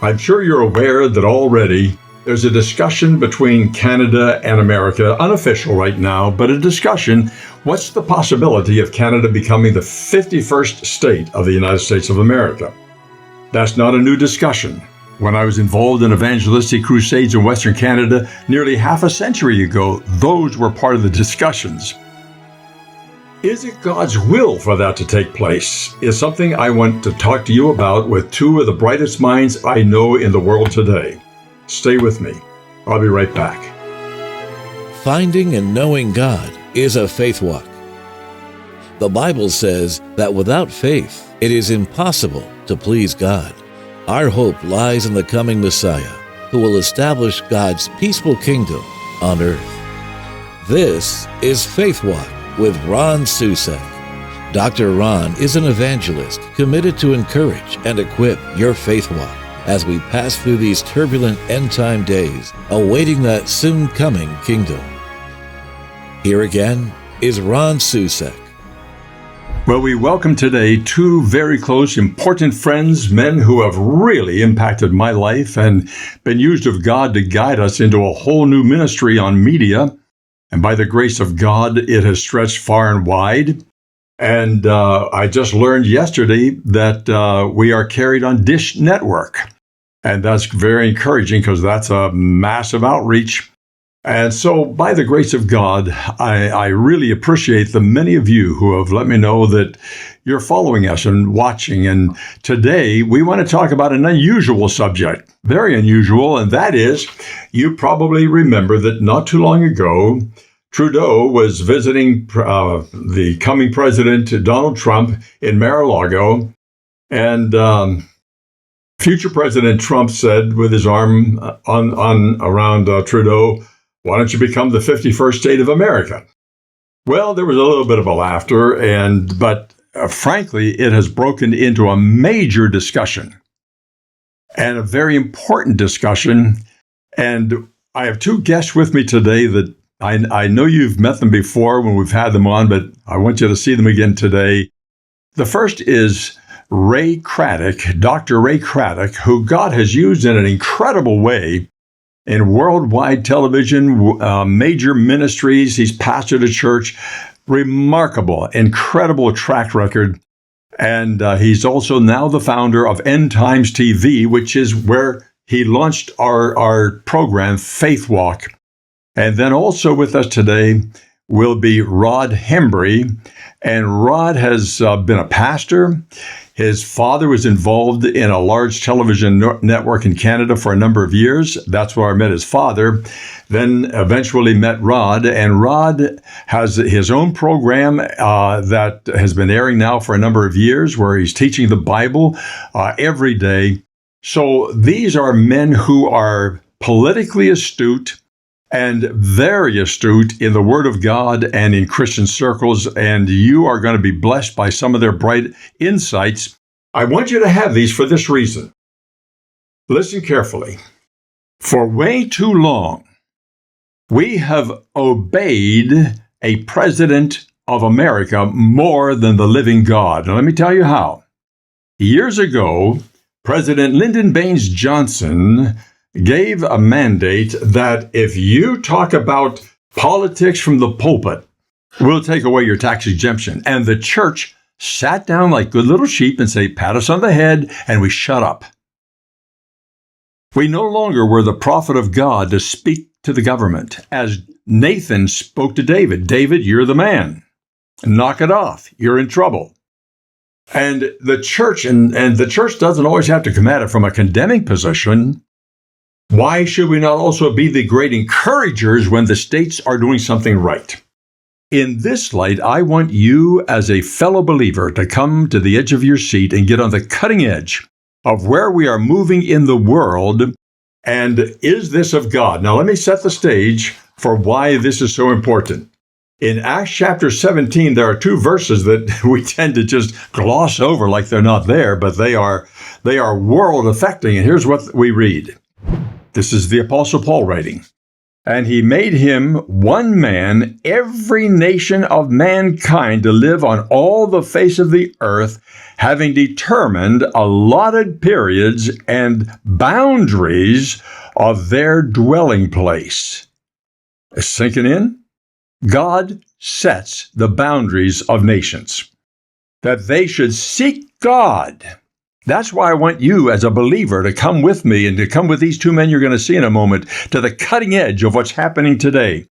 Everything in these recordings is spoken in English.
I'm sure you're aware that already there's a discussion between Canada and America, unofficial right now, but a discussion. What's the possibility of Canada becoming the 51st state of the United States of America? That's not a new discussion. When I was involved in evangelistic crusades in Western Canada nearly half a century ago, those were part of the discussions. Is it God's will for that to take place? Is something I want to talk to you about with two of the brightest minds I know in the world today. Stay with me. I'll be right back. Finding and knowing God is a faith walk. The Bible says that without faith, it is impossible to please God. Our hope lies in the coming Messiah, who will establish God's peaceful kingdom on earth. This is Faith Walk with Ron Susak. Dr. Ron is an evangelist committed to encourage and equip your faith walk as we pass through these turbulent end-time days, awaiting that soon-coming kingdom. Here again is Ron Susak. Well, we welcome today two very close, important friends, men who have really impacted my life and been used of God to guide us into a whole new ministry on media. And by the grace of God, it has stretched far and wide. And I just learned yesterday that we are carried on Dish Network. And that's very encouraging because that's a massive outreach. And so by the grace of God, I really appreciate the many of you who have let me know that you're following us and watching. And today we want to talk about an unusual subject, very unusual. And that is, you probably remember that not too long ago, Trudeau was visiting the coming president, Donald Trump, in Mar-a-Lago. And future President Trump said with his arm around Trudeau, "Why don't you become the 51st state of America?" Well, there was a little bit of a laughter, but frankly, it has broken into a major discussion and a very important discussion. And I have two guests with me today that I know you've met them before when we've had them on, but I want you to see them again today. The first is Ray Craddock, Dr. Ray Craddock, who God has used in an incredible way in worldwide television, major ministries. He's pastored a church, remarkable, incredible track record. And he's also now the founder of End Times TV, which is where he launched our program, Faith Walk. And then also with us today will be Rod Hembry. And Rod has been a pastor. His father was involved in a large television network in Canada for a number of years. That's where I met his father. Then eventually met Rod. And Rod has his own program that has been airing now for a number of years, where he's teaching the Bible every day. So these are men who are politically astute and very astute in the Word of God and in Christian circles, and you are going to be blessed by some of their bright insights. I want you to have these for this reason. Listen carefully. For way too long, we have obeyed a president of America more than the living God. Now, let me tell you how. Years ago, President Lyndon Baines Johnson gave a mandate that if you talk about politics from the pulpit, we'll take away your tax exemption. And the church sat down like good little sheep and say, pat us on the head, and we shut up. We no longer were the prophet of God to speak to the government. As Nathan spoke to David, David, you're the man. Knock it off. You're in trouble. And the church, and the church doesn't always have to come at it from a condemning position. Why should we not also be the great encouragers when the states are doing something right? In this light, I want you as a fellow believer to come to the edge of your seat and get on the cutting edge of where we are moving in the world. And is this of God? Now, let me set the stage for why this is so important. In Acts chapter 17, there are two verses that we tend to just gloss over like they're not there, but they are world affecting. And here's what we read. This is the Apostle Paul writing. And he made him one man, every nation of mankind to live on all the face of the earth, having determined allotted periods and boundaries of their dwelling place. Sinking in? God sets the boundaries of nations, that they should seek God. That's why I want you as a believer to come with me and to come with these two men you're going to see in a moment to the cutting edge of what's happening today,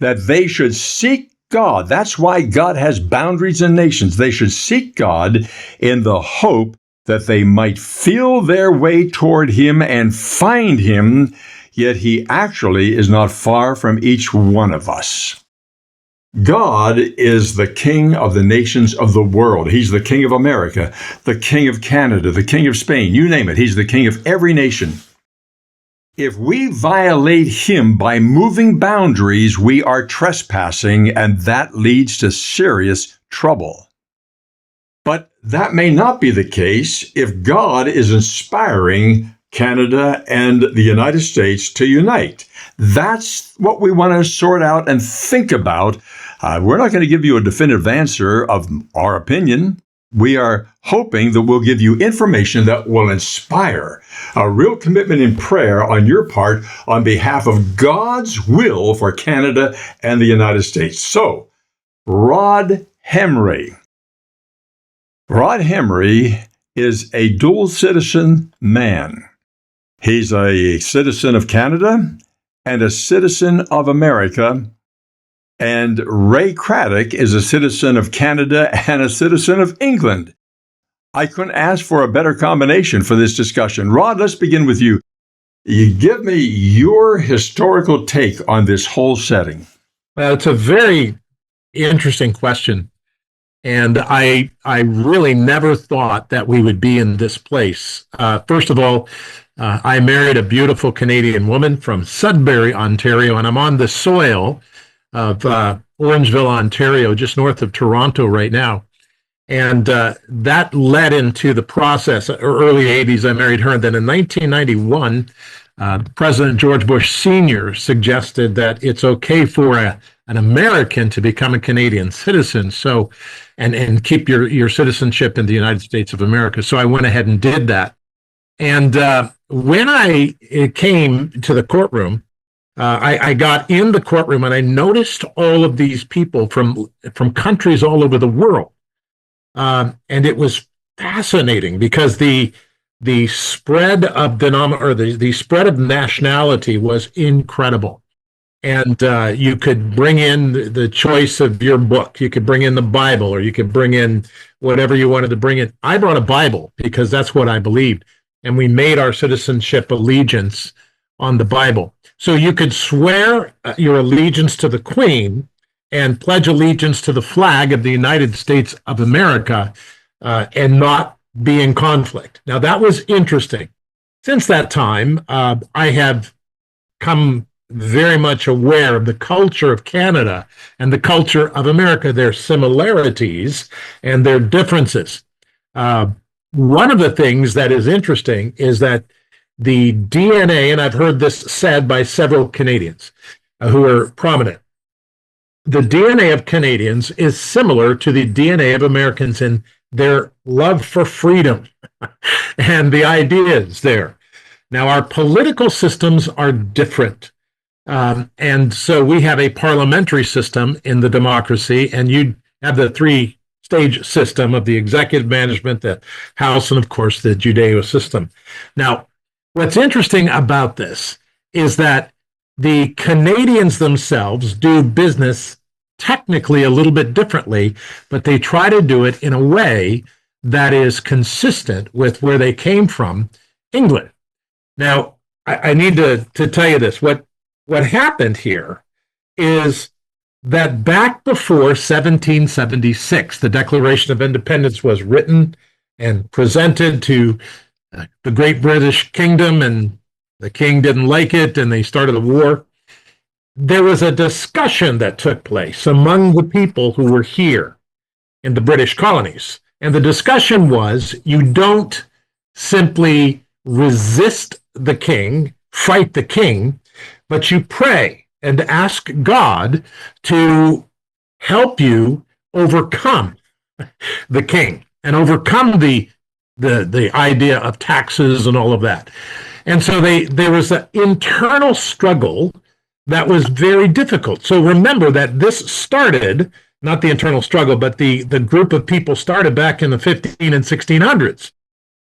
that they should seek God. That's why God has boundaries in nations. They should seek God in the hope that they might feel their way toward him and find him, yet he actually is not far from each one of us. God is the King of the nations of the world. He's the King of America, the King of Canada, the King of Spain, you name it. He's the King of every nation. If we violate him by moving boundaries, we are trespassing, and that leads to serious trouble. But that may not be the case if God is inspiring Canada and the United States to unite. That's what we want to sort out and think about. We're not going to give you a definitive answer of our opinion. We are hoping that we'll give you information that will inspire a real commitment in prayer on your part on behalf of God's will for Canada and the United States. So, Rod Henry. Rod Henry is a dual citizen man. He's a citizen of Canada and a citizen of America. And Ray Craddock is a citizen of Canada and a citizen of England. I couldn't ask for a better combination for this discussion. Rod, let's begin with you. You give me your historical take on this whole setting. Well, it's a very interesting question. And I really never thought that we would be in this place. First of all, I married a beautiful Canadian woman from Sudbury, Ontario, and I'm on the soil of Orangeville, Ontario, just north of Toronto right now. And that led into the process. Early 80s, I married her. And then in 1991, President George Bush Sr. suggested that it's okay for an American to become a Canadian citizen, so and keep your citizenship in the United States of America. So I went ahead and did that. And when I came to the courtroom, I got in the courtroom and I noticed all of these people from countries all over the world, and it was fascinating because the spread of the spread of nationality was incredible. And you could bring in the choice of your book. You could bring in the Bible, or you could bring in whatever you wanted to bring in. I brought a Bible because that's what I believed. And we made our citizenship allegiance on the Bible. So you could swear your allegiance to the Queen and pledge allegiance to the flag of the United States of America and not be in conflict. Now, that was interesting. Since that time, I have come very much aware of the culture of Canada and the culture of America, their similarities and their differences. One of the things that is interesting is that the DNA, and I've heard this said by several Canadians who are prominent, the DNA of Canadians is similar to the DNA of Americans in their love for freedom and the ideas there. Now, our political systems are different. And so we have a parliamentary system in the democracy, and you have the three-stage system of the executive management, the House, and of course the Judeo system. Now, what's interesting about this is that the Canadians themselves do business technically a little bit differently, but they try to do it in a way that is consistent with where they came from, England. Now, I need to tell you this. What happened here is that back before 1776, the Declaration of Independence was written and presented to the Great British Kingdom, and the king didn't like it, and they started a war. There was a discussion that took place among the people who were here in the British colonies. And the discussion was, you don't simply resist the king, fight the king, but you pray and to ask God to help you overcome the king and overcome the idea of taxes and all of that. And so there was an internal struggle that was very difficult. So remember that this started, not the internal struggle, but the group of people started back in the 15 and 1600s.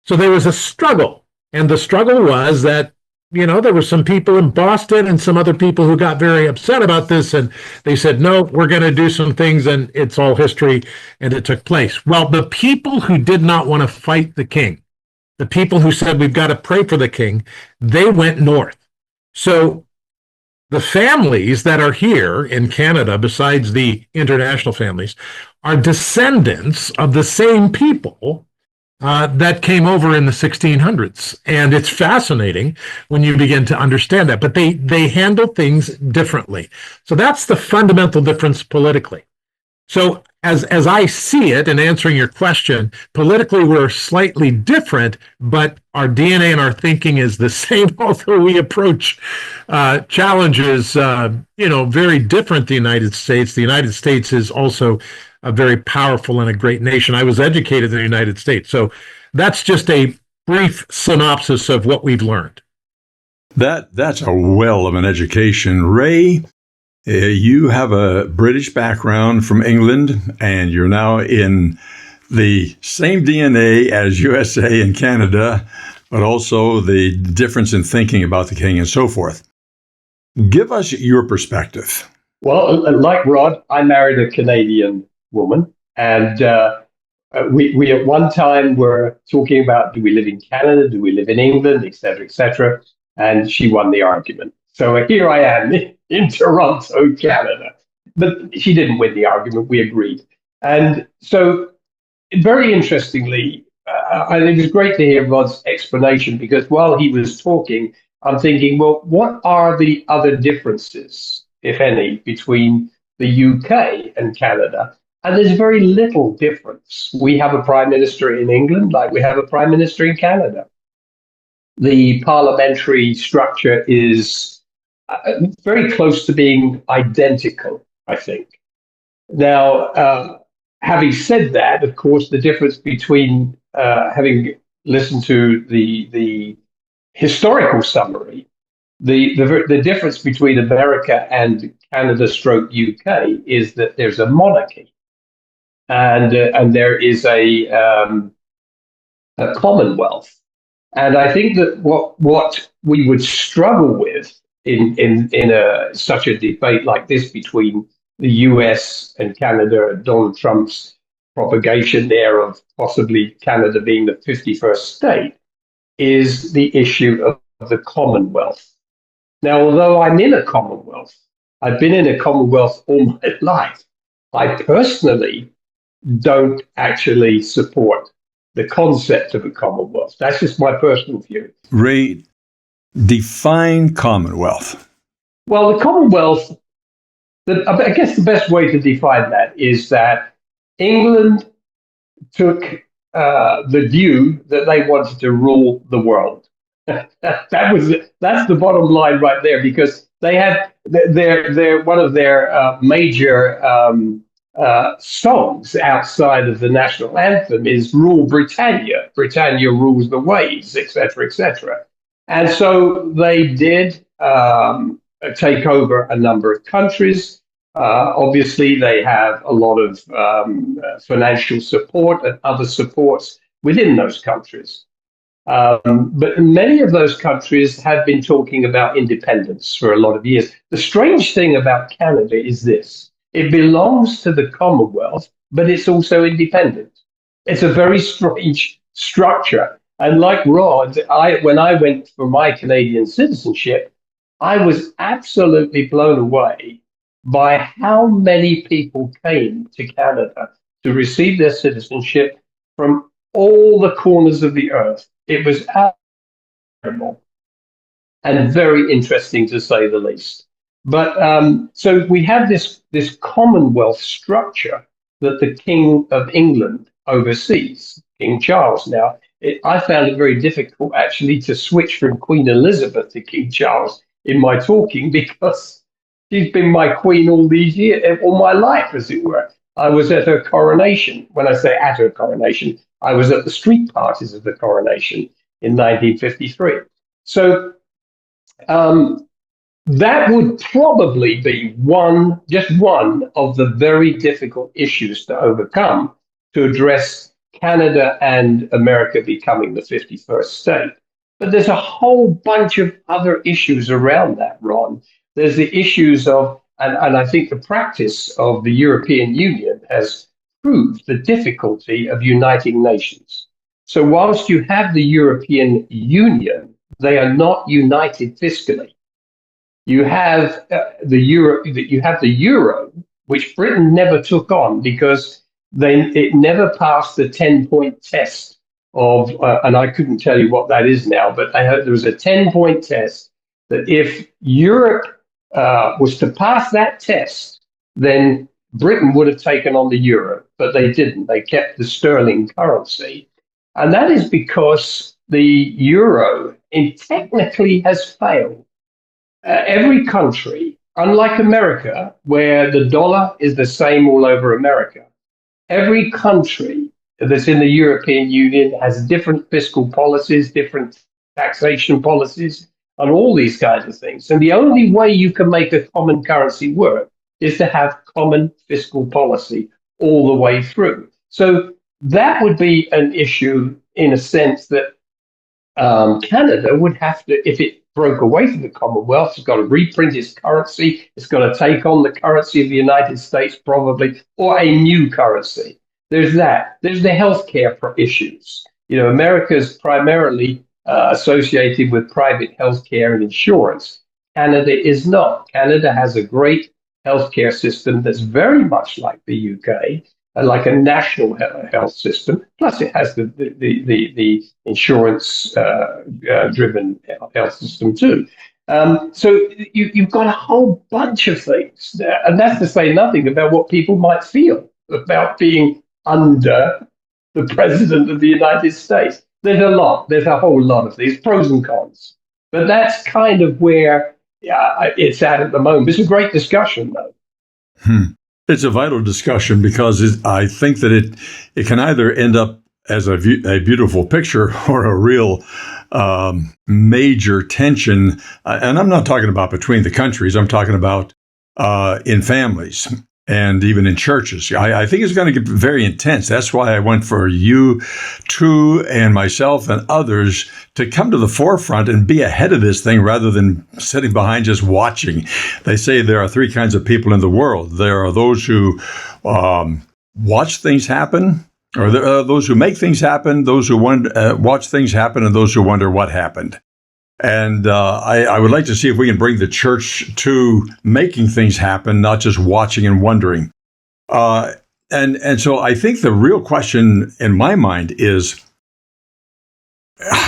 So there was a struggle. And the struggle was that, there were some people in Boston and some other people who got very upset about this. And they said, no, we're going to do some things, and it's all history. And it took place. Well, the people who did not want to fight the king, the people who said, we've got to pray for the king, they went north. So the families that are here in Canada, besides the international families, are descendants of the same people that came over in the 1600s. And it's fascinating when you begin to understand that. But they handle things differently. So that's the fundamental difference politically. So as I see it, in answering your question, politically we're slightly different, but our DNA and our thinking is the same, although we approach challenges, very different. The United States. The United States is also a very powerful and a great nation. I was educated in the United States. So that's just a brief synopsis of what we've learned. That's a well of an education. Ray, you have a British background from England, and you're now in the same DNA as USA and Canada, but also the difference in thinking about the king and so forth. Give us your perspective. Well, like Rod, I married a Canadian woman, and we at one time were talking about, do we live in Canada, do we live in England, et cetera, and she won the argument. So here I am in Toronto, Canada. But she didn't win the argument, we agreed. And so, very interestingly, I think it was great to hear Rod's explanation, because while he was talking, I'm thinking, well, what are the other differences, if any, between the UK and Canada? And there's very little difference. We have a prime minister in England like we have a prime minister in Canada. The parliamentary structure is very close to being identical, I think. Now, having said that, of course, the difference between having listened to the historical summary, the difference between America and Canada stroke UK is that there's a monarchy, and there is a commonwealth. And I think that what we would struggle with in such a debate like this between the US and Canada, and Donald Trump's propagation there of possibly Canada being the 51st state, is the issue of the Commonwealth. Now, although I'm in a Commonwealth, I've been in a Commonwealth all my life, I personally don't actually support the concept of a Commonwealth. That's just my personal view. Ray, define Commonwealth. Well, the Commonwealth, I guess the best way to define that is that England took the view that they wanted to rule the world. That's the bottom line right there, because they had their one of their major songs outside of the national anthem is "Rule Britannia." Britannia rules the waves, etc., etc. And so they did take over a number of countries. Obviously, they have a lot of financial support and other supports within those countries. But many of those countries have been talking about independence for a lot of years. The strange thing about Canada is this: it belongs to the Commonwealth, but it's also independent. It's a very strange structure. And like Rod, when I went for my Canadian citizenship, I was absolutely blown away by how many people came to Canada to receive their citizenship from all the corners of the earth. It was incredible and very interesting, to say the least. But so we have this Commonwealth structure that the King of England oversees, King Charles. Now, I found it very difficult actually to switch from Queen Elizabeth to King Charles in my talking, because She's been my queen all these years, all my life, as it were. I was at her coronation. When I say at her coronation, I was at the street parties of the coronation in 1953. So that would probably be just one of the very difficult issues to overcome to address Canada and America becoming the 51st state. But there's a whole bunch of other issues around that, Ron. There's the issues of, and I think the practice of the European Union has proved the difficulty of uniting nations. So whilst you have the European Union, they are not united fiscally. You have the euro, which Britain never took on because it never passed the 10-point test of, and I couldn't tell you what that is now, but there was a 10-point test that if Europe was to pass that test, then Britain would have taken on the euro, but they didn't. They kept the sterling currency. And that is because the euro technically has failed. Every country, unlike America, where the dollar is the same all over America, every country that's in the European Union has different fiscal policies, different taxation policies, and all these kinds of things. And the only way you can make a common currency work is to have common fiscal policy all the way through. So that would be an issue in a sense that Canada would have to, if it broke away from the Commonwealth, it's got to reprint its currency, it's got to take on the currency of the United States probably, or a new currency. There's that. There's the healthcare issues. America's primarily associated with private healthcare and insurance. Canada is not. Canada has a great healthcare system that's very much like the UK, like a national health system. Plus, it has the insurance-driven health system too. So you've got a whole bunch of things there, and that's to say nothing about what people might feel about being under the President of the United States. There's a whole lot of these pros and cons. But that's kind of where it's at the moment. It's a great discussion, though. It's a vital discussion because I think that it can either end up as a beautiful picture or a real major tension. And I'm not talking about between the countries. I'm talking about in families and even in churches. I think it's going to get very intense. That's why I went for you two and myself and others to come to the forefront and be ahead of this thing rather than sitting behind just watching. They say there are three kinds of people in the world. There are those who watch things happen, or there are those who make things happen, those who watch things happen, and those who wonder what happened. And I would like to see if we can bring the church to making things happen, not just watching and wondering. And so I think the real question in my mind is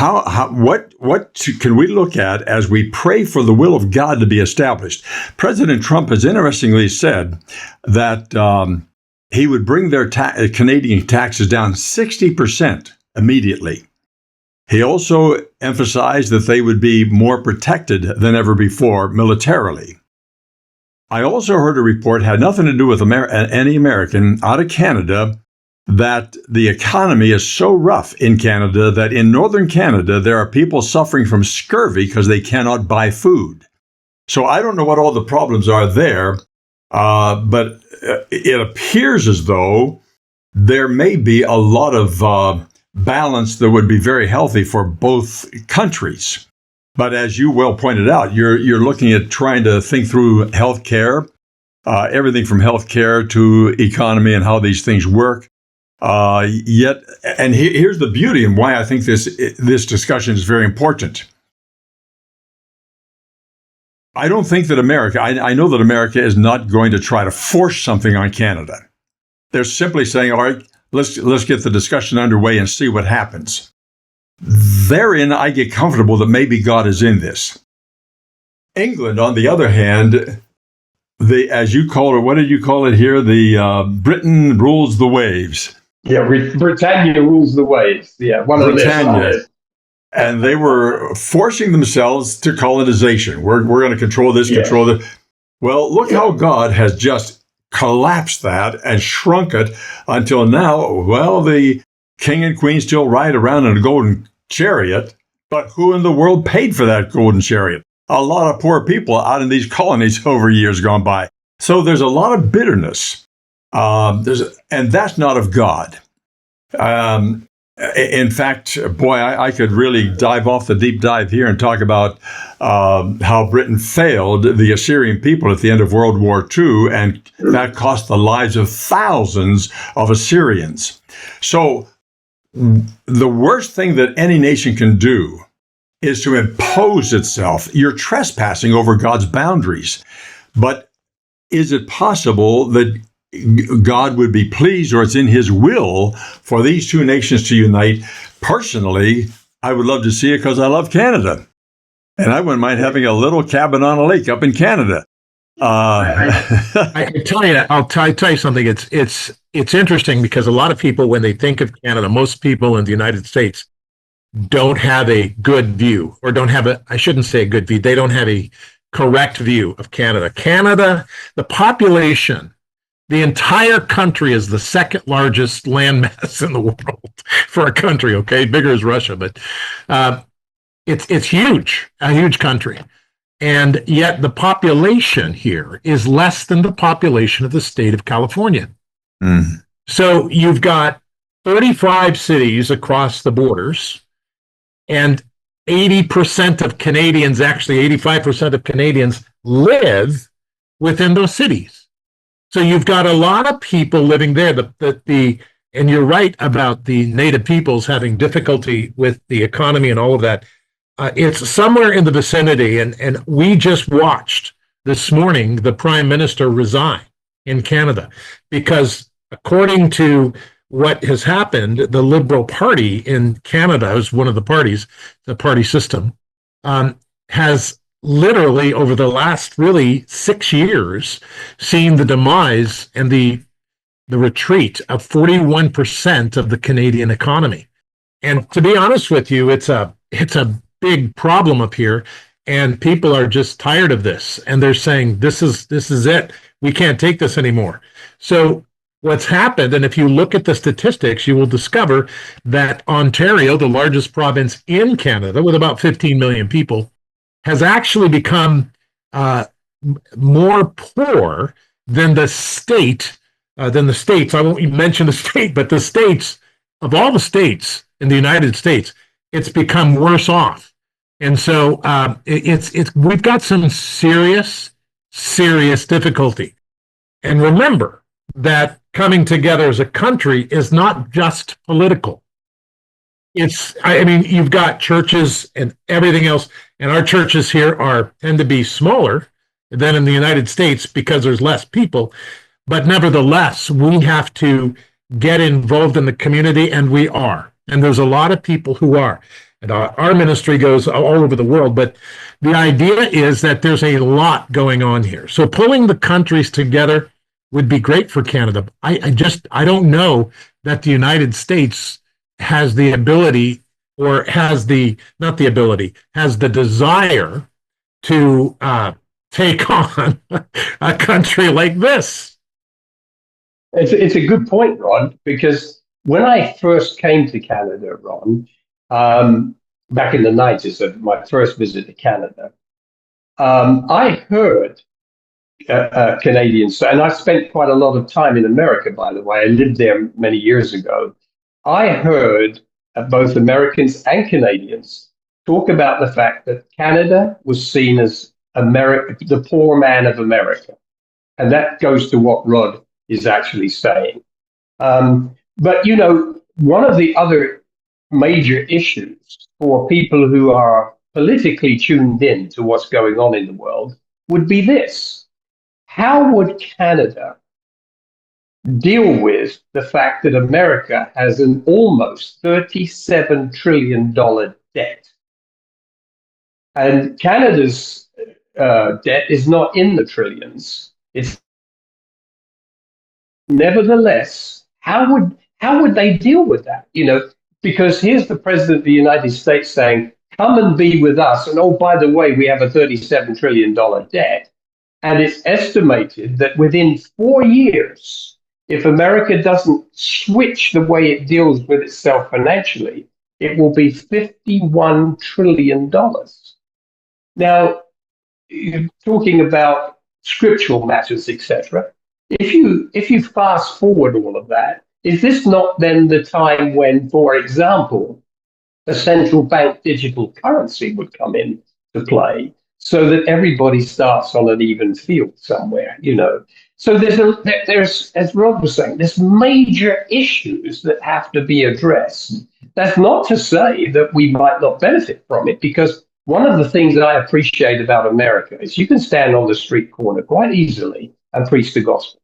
what can we look at as we pray for the will of God to be established? President Trump has interestingly said that he would bring their Canadian taxes down 60% immediately. He also emphasized that they would be more protected than ever before militarily. I also heard a report, had nothing to do with any American, out of Canada, that the economy is so rough in Canada that in northern Canada, there are people suffering from scurvy because they cannot buy food. So I don't know what all the problems are there, but it appears as though there may be a lot of balance that would be very healthy for both countries. But as you well pointed out, you're looking at trying to think through healthcare, everything from healthcare to economy and how these things work. Here's the beauty and why I think this discussion is very important. I don't think that America, I know that America is not going to try to force something on Canada. They're simply saying, all right, let's get the discussion underway and see what happens. Therein, I get comfortable that maybe God is in this. England, on the other hand, as you call it, what did you call it here? The Britain rules the waves. Yeah, Britannia rules the waves. Yeah, one of Britannia. And they were forcing themselves to colonization. We're going to control this, control that. Well, look how God has just collapsed that and shrunk it until now. Well, the king and queen still ride around in a golden chariot, but who in the world paid for that golden chariot? A lot of poor people out in these colonies over years gone by. So there's a lot of bitterness. And that's not of God. In fact, boy, I could really dive off the deep dive here and talk about how Britain failed the Assyrian people at the end of World War II, and that cost the lives of thousands of Assyrians. So the worst thing that any nation can do is to impose itself. You're trespassing over God's boundaries. But is it possible that God would be pleased, or it's in his will for these two nations to unite? Personally, I would love to see it because I love Canada. And I wouldn't mind having a little cabin on a lake up in Canada. I can tell you, I'll tell you something. It's interesting because a lot of people, when they think of Canada, most people in the United States don't have a good view, or I shouldn't say a good view. They don't have a correct view of Canada. Canada, the population, the entire country is the second largest landmass in the world for a country. Okay, bigger as Russia, but it's huge, a huge country, and yet the population here is less than the population of the state of California. Mm. So you've got 35 cities across the borders, and 80% of Canadians, actually 85% of Canadians, live within those cities. So you've got a lot of people living there. And you're right about the native peoples having difficulty with the economy and all of that. It's somewhere in the vicinity, and we just watched this morning the Prime Minister resign in Canada because, according to what has happened, the Liberal Party in Canada is one of the parties, the party system, has literally over the last really 6 years seen the demise and the retreat of 41% of the Canadian economy. And to be honest with you, it's a big problem up here, and people are just tired of this, and they're saying this is it. We can't take this anymore. So what's happened, and if you look at the statistics, you will discover that Ontario, the largest province in Canada with about 15 million people, has actually become more poor than the states. I won't even mention the state, but the states, of all the states in the United States, it's become worse off. And so we've got some serious difficulty. And remember that coming together as a country is not just political. You've got churches and everything else, and our churches here tend to be smaller than in the United States because there's less people. But nevertheless, we have to get involved in the community, and we are. And there's a lot of people who are. And our ministry goes all over the world, but the idea is that there's a lot going on here. So pulling the countries together would be great for Canada. I don't know that the United States has the ability, or has the desire to take on a country like this. It's a good point, Ron, because when I first came to Canada, Ron, back in the 90s, of my first visit to Canada, I heard Canadians, and I spent quite a lot of time in America, by the way. I lived there many years ago. I heard both Americans and Canadians talk about the fact that Canada was seen as the poor man of America. And that goes to what Rod is actually saying. But, one of the other major issues for people who are politically tuned in to what's going on in the world would be this. How would Canada deal with the fact that America has an almost $37 trillion debt? And Canada's debt is not in the trillions. It's nevertheless, how would they deal with that? Because here's the president of the United States saying, come and be with us. And oh, by the way, we have a $37 trillion debt. And it's estimated that within 4 years, if America doesn't switch the way it deals with itself financially, it will be $51 trillion. Now, you're talking about scriptural matters, etc. If you fast forward all of that, is this not then the time when, for example, a central bank digital currency would come into play so that everybody starts on an even field somewhere, you know? So there's, as Rob was saying, there's major issues that have to be addressed. That's not to say that we might not benefit from it, because one of the things that I appreciate about America is you can stand on the street corner quite easily and preach the gospel.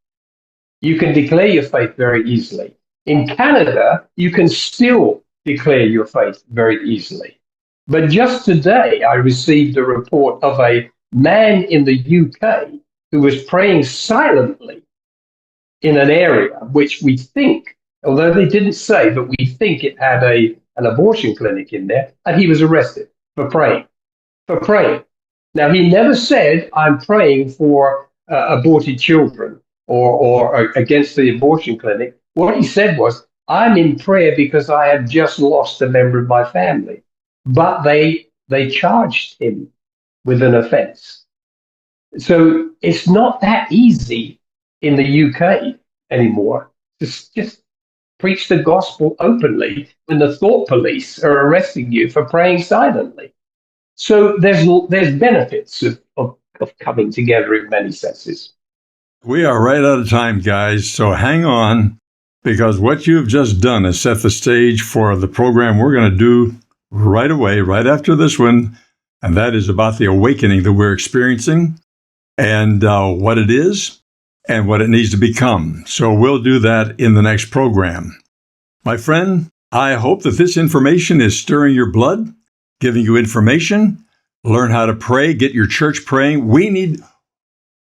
You can declare your faith very easily. In Canada, you can still declare your faith very easily. But just today, I received a report of a man in the UK who was praying silently in an area which we think, although they didn't say, but we think it had an abortion clinic in there, and he was arrested for praying. Now, he never said, I'm praying for aborted children or against the abortion clinic. What he said was, I'm in prayer because I have just lost a member of my family. But they charged him with an offense. So it's not that easy in the UK anymore to just preach the gospel openly when the thought police are arresting you for praying silently. So there's benefits of coming together in many senses. We are right out of time, guys, so hang on, because what you've just done is set the stage for the program we're going to do right away, right after this one, and that is about the awakening that we're experiencing and what it is and what it needs to become. So we'll do that in the next program. My friend, I hope that this information is stirring your blood, giving you information, learn how to pray, get your church praying.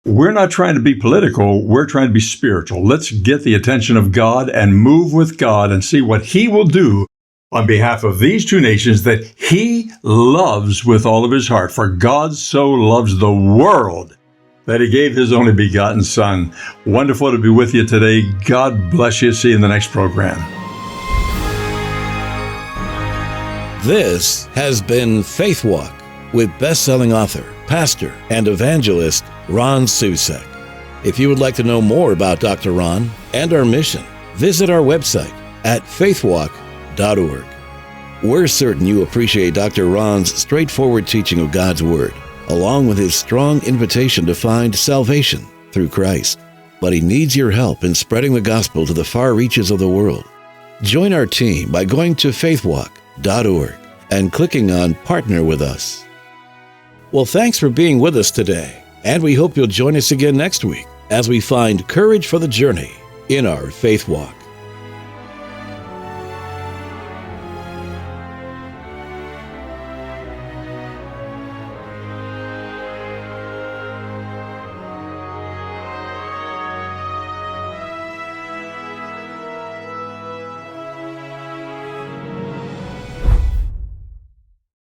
We're not trying to be political, we're trying to be spiritual. Let's get the attention of God and move with God and see what He will do on behalf of these two nations that He loves with all of His heart. For God so loves the world that He gave His only begotten Son. Wonderful to be with you today. God bless you. See you in the next program. This has been Faith Walk with best-selling author, pastor, and evangelist Ron Susek. If you would like to know more about Dr. Ron and our mission, visit our website at faithwalk.org. We're certain you appreciate Dr. Ron's straightforward teaching of God's Word, along with his strong invitation to find salvation through Christ. But he needs your help in spreading the gospel to the far reaches of the world. Join our team by going to faithwalk.org and clicking on Partner with Us. Well, thanks for being with us today, and we hope you'll join us again next week as we find courage for the journey in our faith walk.